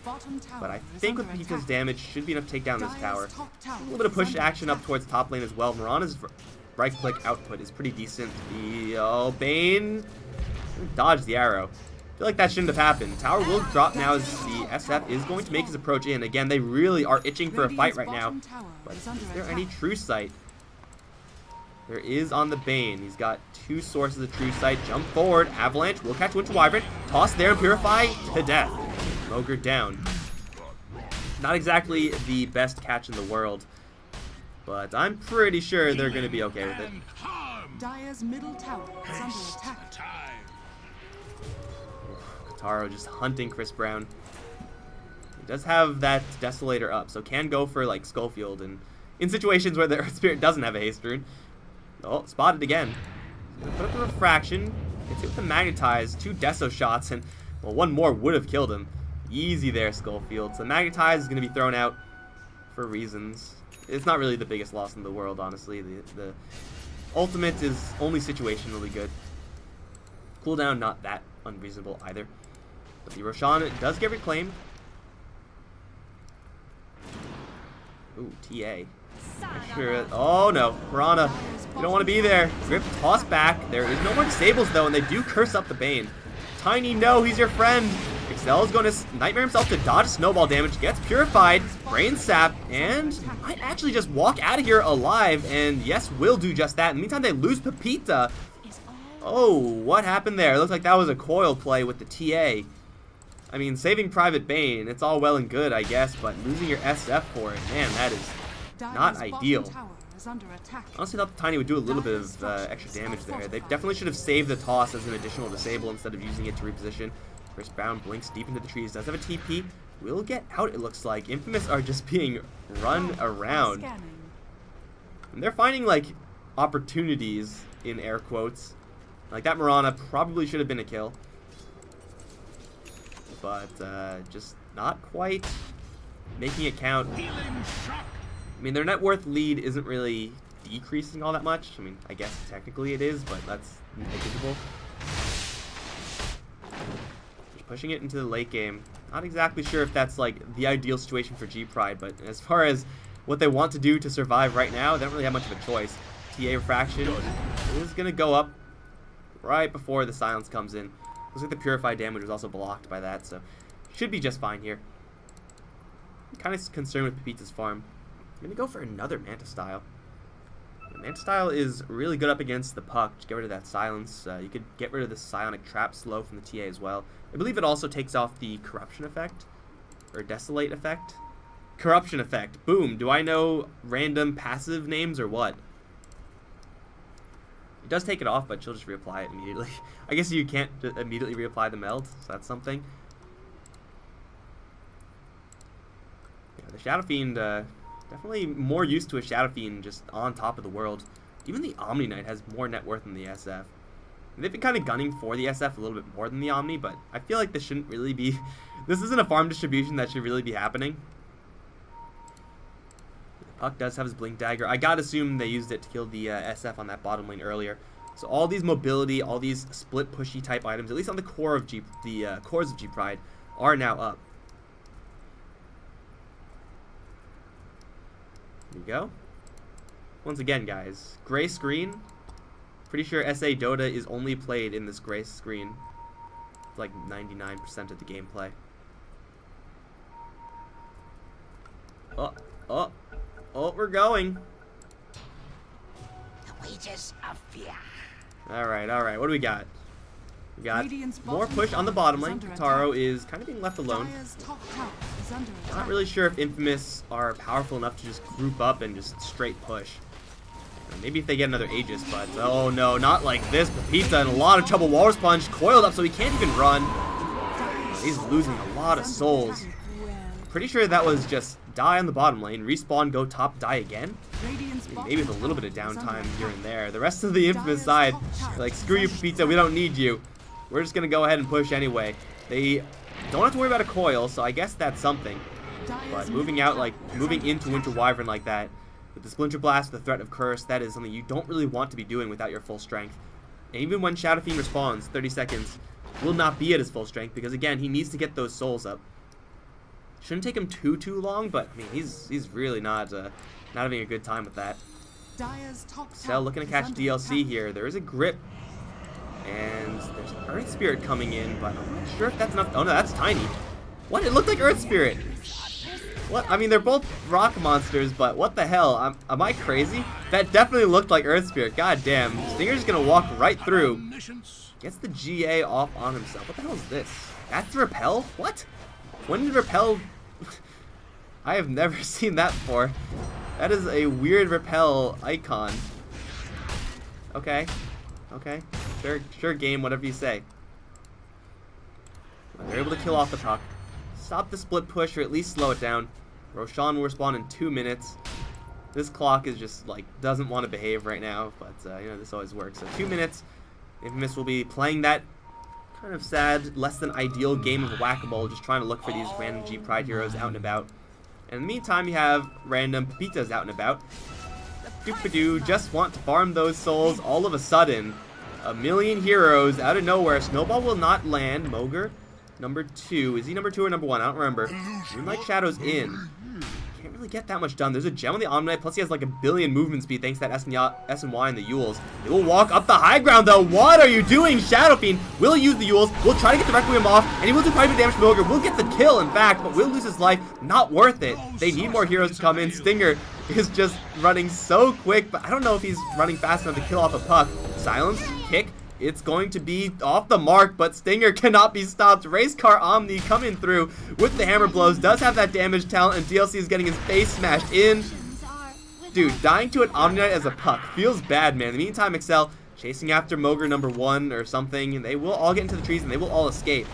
but I think with Pika's damage should be enough to take down this tower. A little bit of push action up towards top lane as well. Mirana's right click output is pretty decent. The Bane dodged the arrow. I feel like that shouldn't have happened. Tower will drop now as the SF is going to make his approach in. Again, they really are itching for a fight right now, but is there any true sight? There is on the Bane. He's got 2 sources of true sight. Jump forward. Avalanche will catch Winter Wyvern. Toss there and Purify to death. Mogre down. Not exactly the best catch in the world, but I'm pretty sure they're going to be okay with it. Dire's middle tower is under attack. Kataro just hunting Chris Brown. He does have that Desolator up, so can go for like Schofield and in situations where the Earth Spirit doesn't have a haste rune. Oh, spotted again. Gonna put up the Refraction. Gets hit with the Magnetize. 2 Deso shots, and well, one more would have killed him. Easy there, Schofield. So the Magnetize is gonna be thrown out for reasons. It's not really the biggest loss in the world, honestly. The ultimate is only situationally good. Cooldown not that unreasonable either. But the Roshan does get reclaimed. Ooh, TA. Sure. Oh no, Piranha. You don't want to be there. Grip toss back. There is no more disables though, and they do curse up the Bane. Tiny, no, he's your friend. Excel is going to Nightmare himself to dodge snowball damage. Gets purified. Brain sap, and might actually just walk out of here alive. And yes, will do just that. In the meantime, they lose Pepita. Oh, what happened there? It looks like that was a coil play with the TA. I mean, saving Private Bane, it's all well and good, I guess, but losing your SF for it, man, that is not ideal. Honestly, thought the Tiny would do a little bit of extra damage there. They definitely should have saved the toss as an additional disable instead of using it to reposition. Chris Brown blinks deep into the trees, does have a TP. Will get out, it looks like. Infamous are just being run around. And they're finding, like, opportunities, in air quotes. Like, that Mirana probably should have been a kill. But just not quite making it count. I mean, their net worth lead isn't really decreasing all that much. I mean, I guess technically it is, but that's negligible. Just pushing it into the late game. Not exactly sure if that's like the ideal situation for Pride, but as far as what they want to do to survive right now, they don't really have much of a choice. TA Refraction is going to go up right before the silence comes in. Looks like the Purified damage was also blocked by that, so should be just fine here. I'm kind of concerned with Pepita's farm. I'm going to go for another Manta Style. The Manta Style is really good up against the Puck. Just get rid of that silence. You could get rid of the Psionic Trap slow from the TA as well. I believe it also takes off the Corruption effect. Or Desolate effect. Corruption effect. Boom. Do I know random passive names or what? It does take it off, but she'll just reapply it immediately. I guess you can't immediately reapply the meld, so that's something. Yeah, the Shadow Fiend, definitely more used to a Shadow Fiend just on top of the world. Even the Omni Knight has more net worth than the SF. And they've been kind of gunning for the SF a little bit more than the Omni, but I feel like this shouldn't really be... This isn't a farm distribution that should really be happening. Puck does have his Blink Dagger. I gotta assume they used it to kill the SF on that bottom lane earlier. So all these mobility, all these split pushy type items, at least on the core of cores of G-Pride, are now up. There you go. Once again, guys, gray screen. Pretty sure SA Dota is only played in this gray screen. It's like 99% of the gameplay. Oh, we're going. The wages of fear. Alright. What do we got? We got more push on the bottom lane. Taro is kind of being left alone. Not really sure if Infamous are powerful enough to just group up and just straight push. Maybe if they get another Aegis, but oh no, not like this. Pepita in a lot of trouble. Walrus Punch coiled up so he can't even run. He's losing a lot of souls. Pretty sure that was just die on the bottom lane, respawn, go top, die again. Maybe with a little bit of downtime here and there. The rest of the Infamous side, like, screw you, Pepita, we don't need you. We're just gonna go ahead and push anyway. They don't have to worry about a coil, so I guess that's something. But moving out, like, moving into Winter Wyvern like that, with the Splinter Blast, the threat of Curse, that is something you don't really want to be doing without your full strength. And even when Shadow Fiend respawns, 30 seconds, will not be at his full strength, because again, he needs to get those souls up. Shouldn't take him too long, but I mean, he's really not having a good time with that. Cell looking to catch DLC here. There is a grip, and there's an Earth Spirit coming in, but I'm not sure if that's enough. Oh no, that's Tiny. What? It looked like Earth Spirit. What? I mean, they're both rock monsters, but what the hell? Am I crazy? That definitely looked like Earth Spirit. God damn. Stinger's gonna walk right through. Gets the GA off on himself. What the hell is this? That's Repel? What? When did Repel... I have never seen that before. That is a weird Repel icon. Okay. Sure game, whatever you say. They're able to kill off the puck. Stop the split push, or at least slow it down. Roshan will respond in 2 minutes. This clock is just, like, doesn't want to behave right now, but, you know, this always works. So 2 minutes. Infamous will be playing that kind of sad, less than ideal game of whack-a-mole, just trying to look for these random G-Pride heroes out and about. And in the meantime, you have random Pepitas out and about. Doop-a-doo, just want to farm those souls. All of a sudden, a million heroes out of nowhere. Snowball will not land. Moger, number 2. Is he number 2 or number 1? I don't remember. Moonlight Shadow's in. Can't really get that much done. There's a gem on the Omni, plus he has like a billion movement speed thanks to that S and Y and the Yules. They will walk up the high ground though. What are you doing, Shadow Fiend? Will use the Yules, will try to get the Requiem off, and he will do quite a bit of damage to Moger. Will get the kill, in fact, but will lose his life. Not worth it. They need more heroes to come in. Stinger is just running so quick, but I don't know if he's running fast enough to kill off a puck. Silence, kick. It's going to be off the mark, but Stinger cannot be stopped. Race Car Omni coming through with the hammer blows. Does have that damage talent, and DLC is getting his face smashed in. Dude, dying to an Omni Knight as a puck feels bad, man. In the meantime, Excel chasing after Moger number 1 or something. And they will all get into the trees, and they will all escape.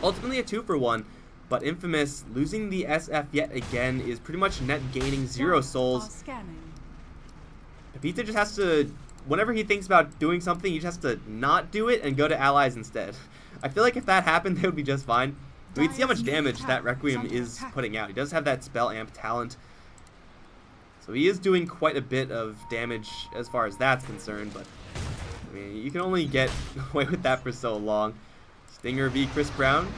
Ultimately a 2-for-1, but Infamous losing the SF yet again is pretty much net gaining 0 souls. Pepita just has to... Whenever he thinks about doing something, he just has to not do it and go to allies instead. I feel like if that happened, they would be just fine. We'd see how much damage that Requiem is putting out. He does have that spell amp talent. So he is doing quite a bit of damage as far as that's concerned, but I mean, you can only get away with that for so long. Stinger v Chris Brown.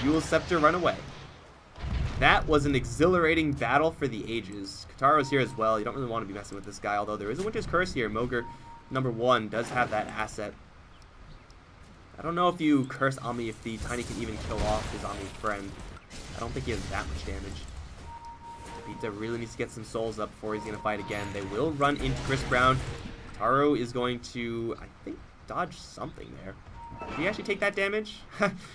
Yule Scepter run away. That was an exhilarating battle for the ages. Kataro's here as well. You don't really want to be messing with this guy, although there is a Winter's Curse here. Moger, number 1, does have that asset. I don't know if you curse Omni if the Tiny can even kill off his Omni friend. I don't think he has that much damage. Pepita really needs to get some souls up before he's going to fight again. They will run into Chris Brown. Taro is going to, I think, dodge something there. Did he actually take that damage?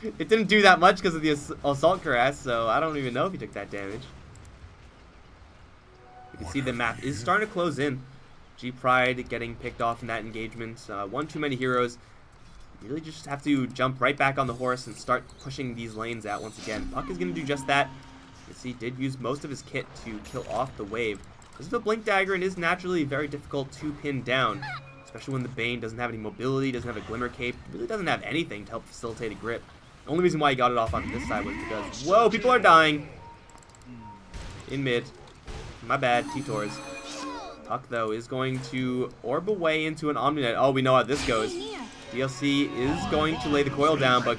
It didn't do that much because of the Assault Cuirass, so I don't even know if he took that damage. You can see the map is starting to close in. G-Pride getting picked off in that engagement. One too many heroes. You really just have to jump right back on the horse and start pushing these lanes out once again. Puck is going to do just that. You see, did use most of his kit to kill off the wave. This is a Blink Dagger and is naturally very difficult to pin down, especially when the Bane doesn't have any mobility, doesn't have a Glimmer Cape, really doesn't have anything to help facilitate a grip. The only reason why he got it off on this side was because, whoa, people are dying. In mid. My bad, T-Tors. Puck, though, is going to orb away into an Omninet. Oh, we know how this goes. DLC is going to lay the coil down, but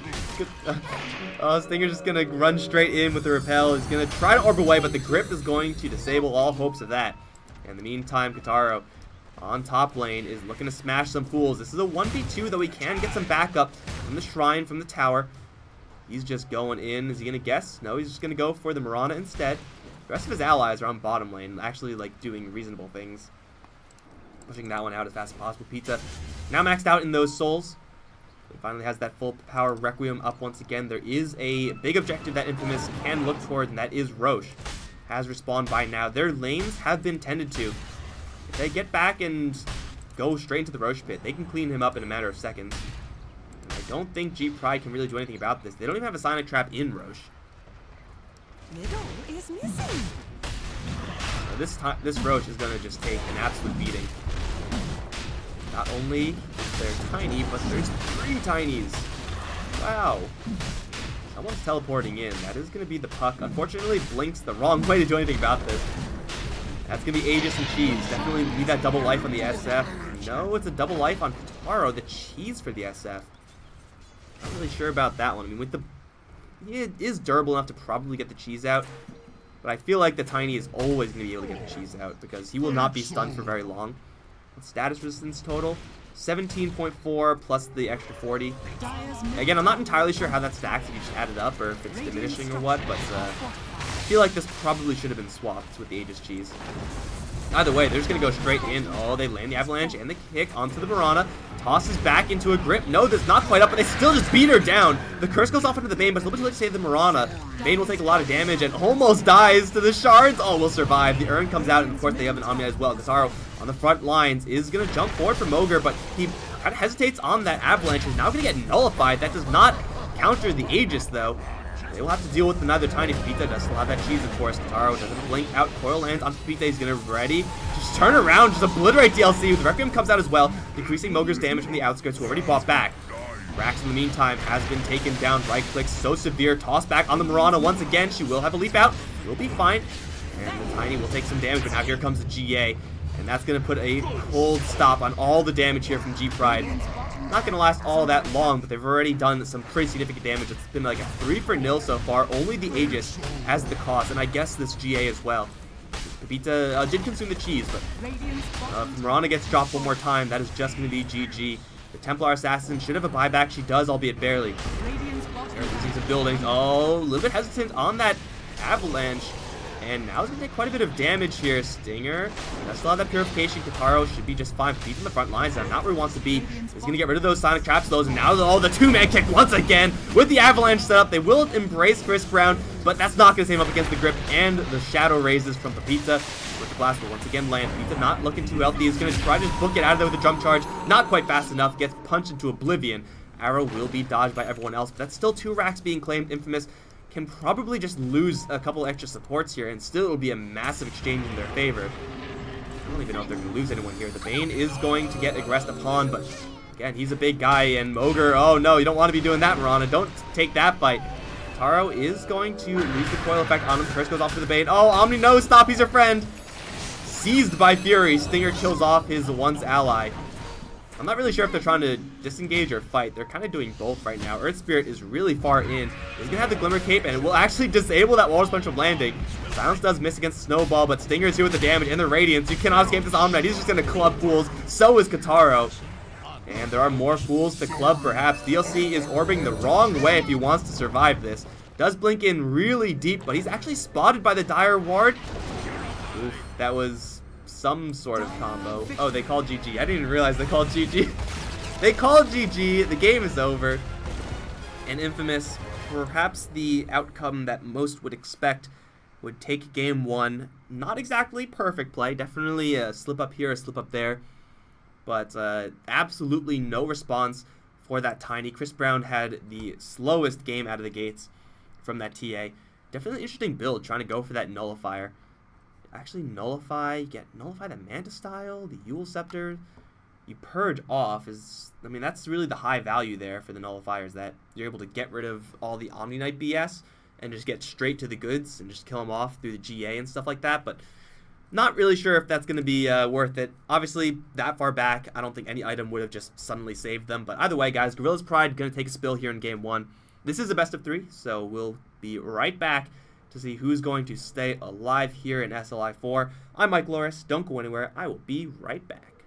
Stinger's just going to run straight in with the repel. He's going to try to orb away, but the grip is going to disable all hopes of that. In the meantime, Kataro on top lane is looking to smash some fools. This is a 1v2, though he can get some backup from the shrine, from the tower. He's just going in. Is he going to guess? No, he's just going to go for the Mirana instead. The rest of his allies are on bottom lane, actually like doing reasonable things. Pushing that one out as fast as possible. Pizza now maxed out in those souls. He finally has that full power Requiem up once again. There is a big objective that Infamous can look towards, and that is Roche. Has respawned by now. Their lanes have been tended to. If they get back and go straight into the Roche pit, they can clean him up in a matter of seconds. And I don't think G-Pride can really do anything about this. They don't even have a Sonic Trap in Roche. Middle is missing. This Roche is going to just take an absolute beating. Not only they're tiny, but there's 3 tinies. Wow. Someone's teleporting in. That is going to be the Puck. Unfortunately, Blink's the wrong way to do anything about this. That's going to be Aegis and Cheese. Definitely need that double life on the SF. No, it's a double life on Kataro. The Cheese for the SF. Not really sure about that one. I mean, with the... He is durable enough to probably get the Cheese out. But I feel like the Tiny is always going to be able to get the Cheese out because he will not be stunned for very long. Status resistance total 17.4 plus the extra 40. Again, I'm not entirely sure how that stacks if you just add it up or if it's diminishing or what, but I feel like this probably should have been swapped with the Aegis Cheese. Either way, they're just going to go straight in. Oh, they land the Avalanche and the kick onto the Mirana. Tosses back into a grip. No, that's not quite up, but they still just beat her down. The curse goes off into the Bane, but it's a little bit too late to save the Mirana. Bane will take a lot of damage and almost dies to the shards. Oh, will survive. The Urn comes out, and of course they have an Omnia as well. Kataro on the front lines is going to jump forward for Moger, but he kind of hesitates on that Avalanche. He's now going to get nullified. That does not counter the Aegis, though. They will have to deal with another Tiny. Pepita does still have that Cheese, of course. Kataro doesn't blink out. Coil lands on Pepita. He's going to ready. Just turn around. Just obliterate DLC. The Requiem comes out as well, decreasing Moger's damage from the outskirts, who already bought back. Rax, in the meantime, has been taken down. Right click so severe. Toss back on the Mirana once again. She will have a leap out. Will be fine. And the Tiny will take some damage, but now here comes the GA. And that's going to put a cold stop on all the damage here from G-Pride. Not going to last all that long, but they've already done some pretty significant damage. It's been like a 3-0 so far. Only the Aegis has the cost, and I guess this GA as well. Pepita did consume the Cheese, but if Mirana gets dropped one more time, that is just going to be GG. The Templar Assassin should have a buyback. She does, albeit barely. They're losing some buildings. Oh, a little bit hesitant on that Avalanche. And now he's going to take quite a bit of damage here. Stinger does still have that Purification. Kataro should be just fine. He's in the front lines. Not where he wants to be. He's going to get rid of those Sonic Traps, those. And now, the 2-man kick once again with the Avalanche setup. They will embrace Chris Brown, but that's not going to save him up against the grip and the Shadow Raises from Pepita. With the blast will once again land. Pepita not looking too healthy. He's going to try to just book it out of there with a jump charge. Not quite fast enough. Gets punched into oblivion. Arrow will be dodged by everyone else, but that's still 2 racks being claimed. Infamous can probably just lose a couple extra supports here, and still it'll be a massive exchange in their favor. I don't even know if they're going to lose anyone here. The Bane is going to get aggressed upon, but again, he's a big guy, and Moger, oh no, you don't want to be doing that, Mirana. Don't take that fight. Taro is going to lose the coil effect on him. Curse goes off to the Bane. Oh, Omni, no, stop, he's your friend. Seized by Fury, Stinger kills off his once ally. I'm not really sure if they're trying to disengage or fight. They're kind of doing both right now. Earth Spirit is really far in. He's going to have the Glimmer Cape, and it will actually disable that Walrus Punch from landing. Silence does miss against Snowball, but Stinger is here with the damage and the Radiance. You cannot escape this Omnight. He's just going to club fools. So is Kataro. And there are more fools to club, perhaps. DLC is orbiting the wrong way if he wants to survive this. Does blink in really deep, but he's actually spotted by the Dire Ward. Oof, that was some sort of combo. Oh, they called GG. I didn't even realize they called GG. They called GG. The game is over. And Infamous, perhaps the outcome that most would expect. would take game 1. Not exactly perfect play. Definitely a slip up here, a slip up there. But absolutely no response for that Tiny. Chris Brown had the slowest game out of the gates from that TA. Definitely interesting build, trying to go for that Nullifier. Actually nullify the Manta Style, the Yule Scepter. You purge off is, I mean, that's really the high value there for the Nullifiers, that you're able to get rid of all the Omni Knight BS and just get straight to the goods and just kill them off through the GA and stuff like that. But not really sure if that's going to be worth it. Obviously, that far back, I don't think any item would have just suddenly saved them. But either way, guys, Gorillaz-Pride going to take a spill here in game 1. This is a best of 3, so we'll be right back to see who's going to stay alive here in SLI 4. I'm Mike Loris. Don't go anywhere. I will be right back.